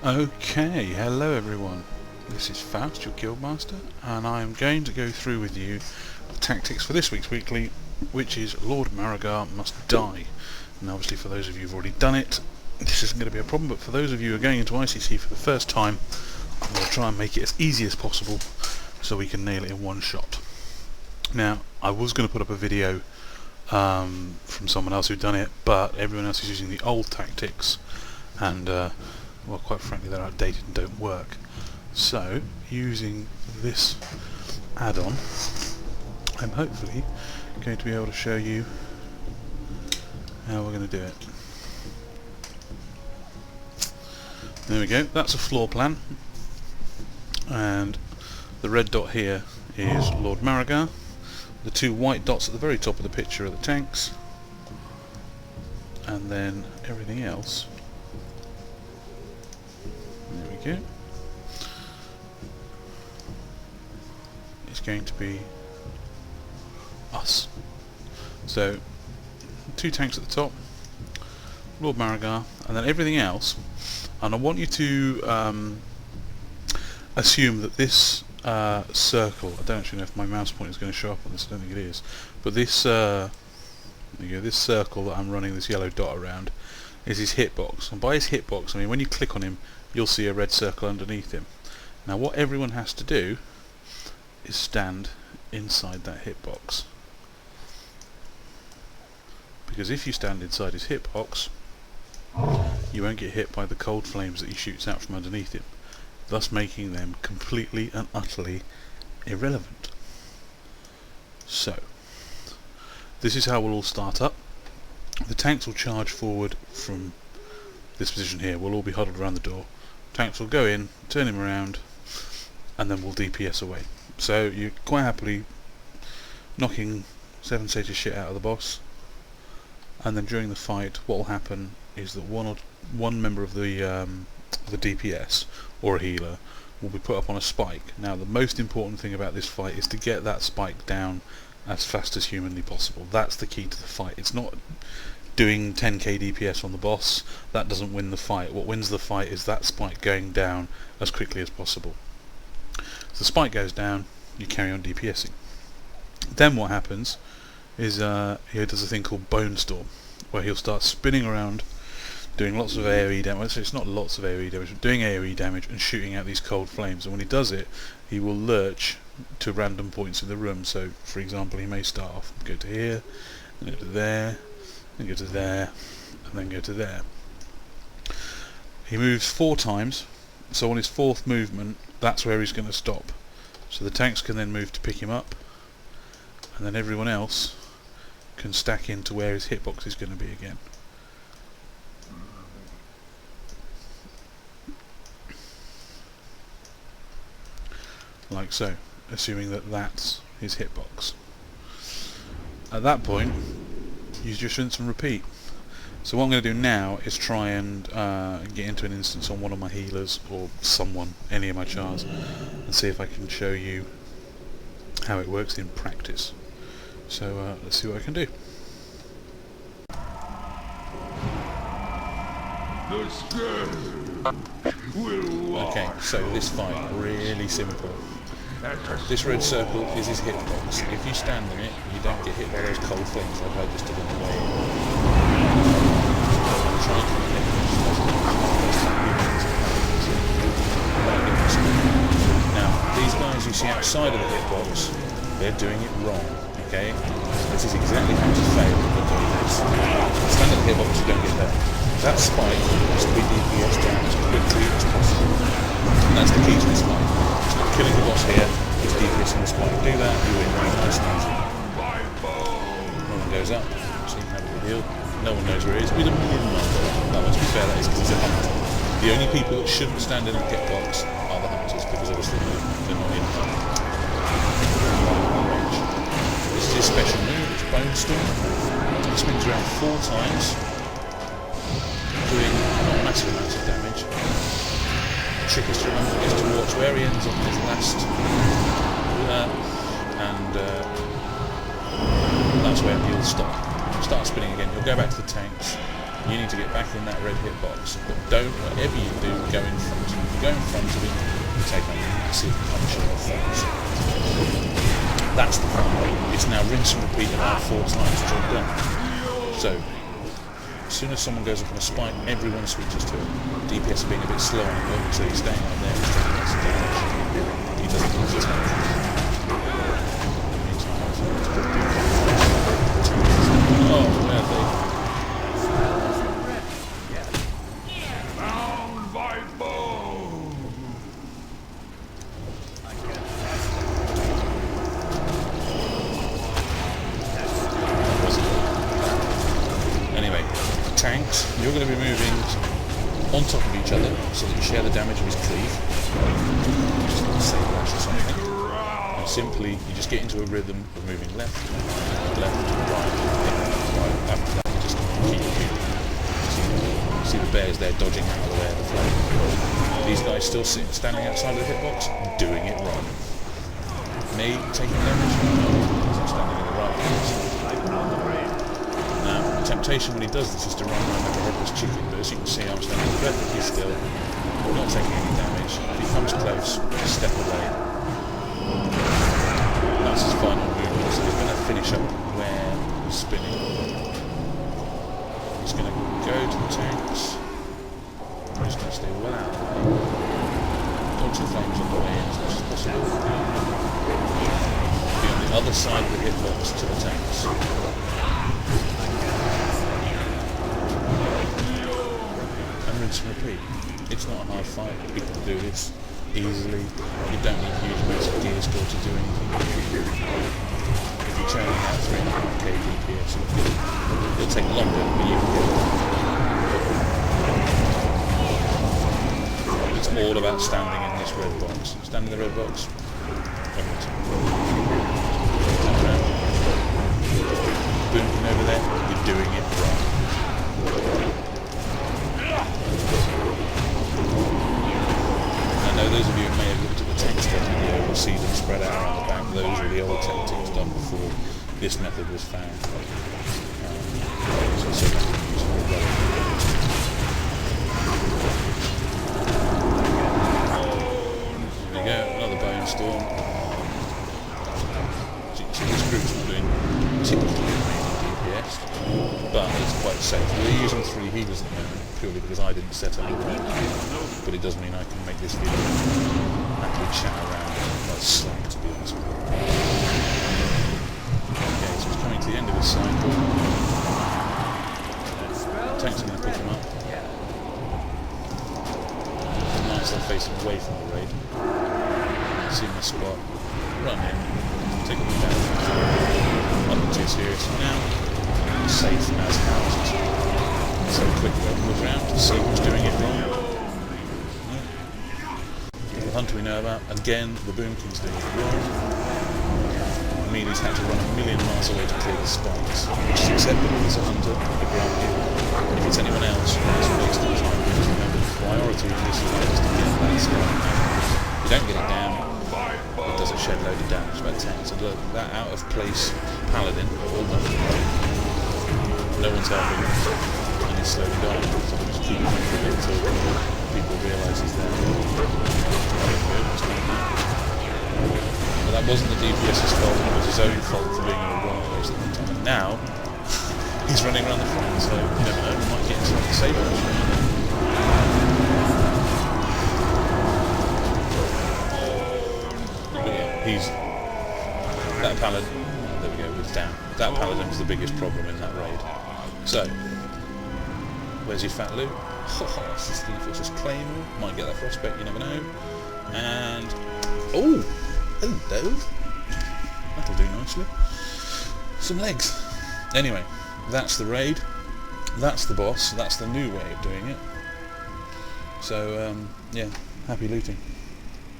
Okay, hello everyone. This is Faust, your guildmaster, and I am going to go through with you the tactics for this week's weekly, which is Lord Marrowgar Must Die. And obviously for those of you who've already done it, this isn't going to be a problem, but for those of you who are going into ICC for the first time, I'm going to try and make it as easy as possible so we can nail it in one shot. Now, I was going to put up a video from someone else who'd done it, but everyone else is using the old tactics, and well, quite frankly, they're outdated and don't work. So, using this add-on, I'm hopefully going to be able to show you how we're going to do it. There we go, that's a floor plan, and the red dot here is Lord Marrowgar. The two white dots at the very top of the picture are the tanks, and then everything else, there we go, is going to be us. So, two tanks at the top, Lord Marrowgar, and then everything else. And I want you to assume that this circle, I don't actually know if my mouse pointer is going to show up on this, I don't think it is, but this this circle that I'm running this yellow dot around is his hitbox. And by his hitbox, I mean when you click on him, you'll see a red circle underneath him. Now what everyone has to do is stand inside that hitbox. Because if you stand inside his hitbox, you won't get hit by the cold flames that he shoots out from underneath him, thus making them completely and utterly irrelevant. So, this is how we'll all start up. The tanks will charge forward from this position here. We'll all be huddled around the door. Tanks will go in, turn him around, and then we'll DPS away. So you're quite happily knocking 7 stages shit out of the boss, and then during the fight what will happen is that one member of the DPS or a healer will be put up on a spike. Now the most important thing about this fight is to get that spike down as fast as humanly possible. That's the key to the fight. It's not doing 10k DPS on the boss. That doesn't win the fight. What wins the fight is that spike going down as quickly as possible. So the spike goes down, you carry on DPSing. Then what happens is he does a thing called Bone Storm, where he'll start spinning around doing lots of AoE damage. So it's not lots of AoE damage, but doing AoE damage and shooting out these cold flames. And when he does it, he will lurch to random points in the room. So for example, he may start off, go to here, and go to there, and go to there, and then go to there. He moves 4 times, so on his 4th movement, that's where he's going to stop. So the tanks can then move to pick him up, and then everyone else can stack into where his hitbox is going to be again. Like so, assuming that that's his hitbox. At that point, you just rinse and repeat. So what I'm going to do now is try and get into an instance on one of my healers, or someone, any of my chars, and see if I can show you how it works in practice. So let's see what I can do. Okay, so this fight, really simple. This red circle is his hitbox. If you stand in it, you don't get hit by those cold flames like I just did on the way. I'm trying to hit now, these guys you see outside of the hitbox, they're doing it wrong, okay? This is exactly how to fail at doing this. Stand at the hitbox, you don't get there. That spike has to be DPS down as quickly as possible. And that's the key to this fight. It's not killing the boss here, it's DPSing the spike. Do that, you win. Nice and easy. No one goes up, so you can have a good heal. No one knows where he is. We don't really know. That must be fair, that is because he's a hunter. The only people that shouldn't stand in a hitbox are the hunters, because obviously they're not in range. This is his special move, it's Bone Storm. He spins around 4 times, doing not massive amounts of damage. The trick is to remember is to watch where he ends up in his last and that's where he'll stop. Start spinning again, he'll go back to the tanks, You need to get back in that red hitbox, but don't, whatever you do, go in front of him. You go in front of him, you take a massive punch in the face. That's the fight. It's now rinse and repeat about 4 times, job done. So, as soon as someone goes up on a spike, everyone switches to it. DPS being a bit slow on it, so he's staying up there, he's taking lots of damage. He doesn't use his tank. Oh, where are they? Anyway, tanks, you're going to be moving on top of each other so that you share the damage of his cleave. Just going to say that or something. And simply, you just get into a rhythm of moving left, right. After that, you just keep moving. See the bears there dodging out of the way of the flame. These guys still standing outside of the hitbox, doing it wrong. Me taking damage, because I'm standing in the right place. Now, the temptation when he does this is to run around like a headless chicken, but as you can see, I'm standing perfectly still, not taking any damage. If he comes close, just step away. That's his final movement, so he's going to finish up where he's spinning. He's going to go to the tanks. I'm just going to stay well out of the way. Dodge the flames on the way in as much as possible. Be on the other side of the hitbox to the tanks. And rinse and repeat. It's not a hard fight. People can do this easily. You don't need huge amounts of gear score to do anything. If you're churning out 3.5k DPS, it'll take longer, but you can get it. It's all about standing in this red box. Stand in the red box. Booming over there, you're doing it wrong. I know those of you who may have looked at the tank step video will see them spread out around the back. Those are the old tactics done before this method was found. So there we go, another bone storm. So this group's not doing typically amazing DPS, but it's quite safe. We're using 3 healers at the moment, purely because I didn't set up the right, but it does mean I can make this video happily chat around like slack, to be honest with you. Okay, so it's coming to the end of his cycle. Tanks are going to pick him up. Nice, they're facing away from the raid. See my spot, run in, take them down. Nothing too serious now. Safe as houses. So quick look around to see who's doing it wrong. The hunter we know about, again, the Boom King's doing it wrong. Mealy's had to run a million miles away to clear the spikes, which is acceptable as a hunter, I grant you. If it's anyone else, it's wasted time, because remember the priority of this is to get that spike. If you don't get it down, it does a shed load of damage, about 10. So look, that out of place paladin, all done. No one's helping him, and he's slowly dying, so we'll just keep him for a bit until people realise he's there. But that wasn't the DPS's fault, it was his own fault for being in the wrong place at the time. And now, he's running around the front, so you never know, he might get himself disabled. He's that paladin. Oh, there we go. It's down. That paladin was the biggest problem in that raid. So, where's your fat loot? It's just the just claymore. Might get that frostbite. You never know. And oh, hello. That'll do nicely. Some legs. Anyway, that's the raid. That's the boss. That's the new way of doing it. So yeah, happy looting.